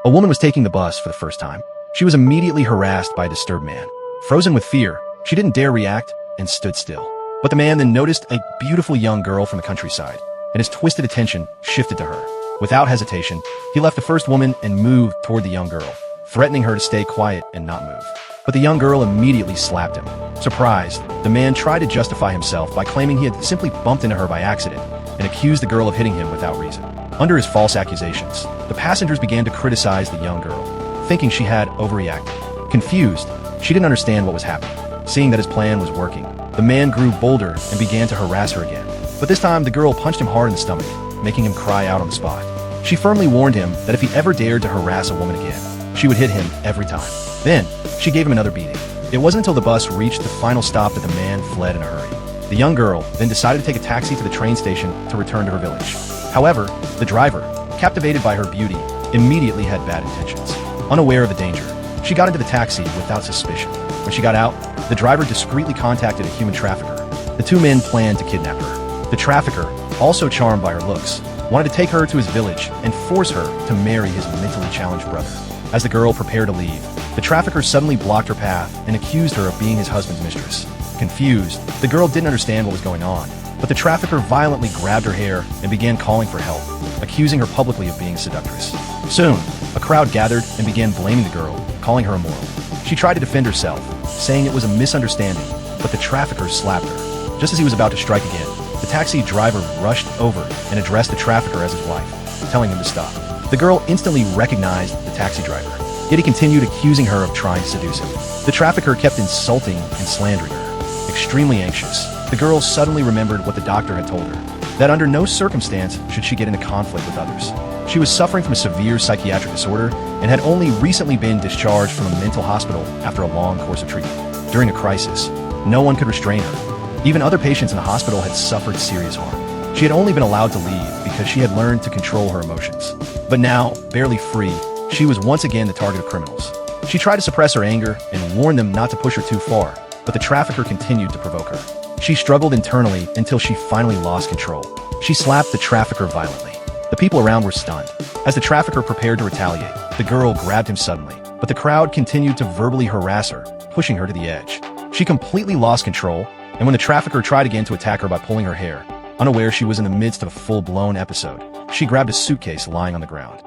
A woman was taking the bus for the first time. She was immediately harassed by a disturbed man. Frozen with fear, she didn't dare react and stood still. But the man then noticed a beautiful young girl from the countryside, and his twisted attention shifted to her. Without hesitation, he left the first woman and moved toward the young girl, threatening her to stay quiet and not move. But the young girl immediately slapped him. Surprised, the man tried to justify himself by claiming he had simply bumped into her by accident and accused the girl of hitting him without reason. Under his false accusations, the passengers began to criticize the young girl, thinking she had overreacted. Confused, she didn't understand what was happening. Seeing that his plan was working, the man grew bolder and began to harass her again. But this time, the girl punched him hard in the stomach, making him cry out on the spot. She firmly warned him that if he ever dared to harass a woman again, she would hit him every time. Then, she gave him another beating. It wasn't until the bus reached the final stop that the man fled in a hurry. The young girl then decided to take a taxi to the train station to return to her village. However, the driver, captivated by her beauty, immediately had bad intentions. Unaware of the danger, she got into the taxi without suspicion. When she got out, the driver discreetly contacted a human trafficker. The two men planned to kidnap her. The trafficker, also charmed by her looks, wanted to take her to his village and force her to marry his mentally challenged brother. As the girl prepared to leave, the trafficker suddenly blocked her path and accused her of being his husband's mistress. Confused, the girl didn't understand what was going on, but the trafficker violently grabbed her hair and began calling for help, accusing her publicly of being a seductress. Soon, a crowd gathered and began blaming the girl, calling her immoral. She tried to defend herself, saying it was a misunderstanding, but the trafficker slapped her. Just as he was about to strike again, the taxi driver rushed over and addressed the trafficker as his wife, telling him to stop. The girl instantly recognized the taxi driver, yet he continued accusing her of trying to seduce him. The trafficker kept insulting and slandering her. Extremely anxious, the girl suddenly remembered what the doctor had told her, that under no circumstance should she get into conflict with others. She was suffering from a severe psychiatric disorder and had only recently been discharged from a mental hospital after a long course of treatment. During a crisis, no one could restrain her. Even other patients in the hospital had suffered serious harm. She had only been allowed to leave because she had learned to control her emotions. But now, barely free, she was once again the target of criminals. She tried to suppress her anger and warn them not to push her too far, but the trafficker continued to provoke her. She struggled internally until she finally lost control. She slapped the trafficker violently. The people around were stunned. As the trafficker prepared to retaliate, the girl grabbed him suddenly, but the crowd continued to verbally harass her, pushing her to the edge. She completely lost control, and when the trafficker tried again to attack her by pulling her hair, unaware she was in the midst of a full-blown episode, she grabbed a suitcase lying on the ground.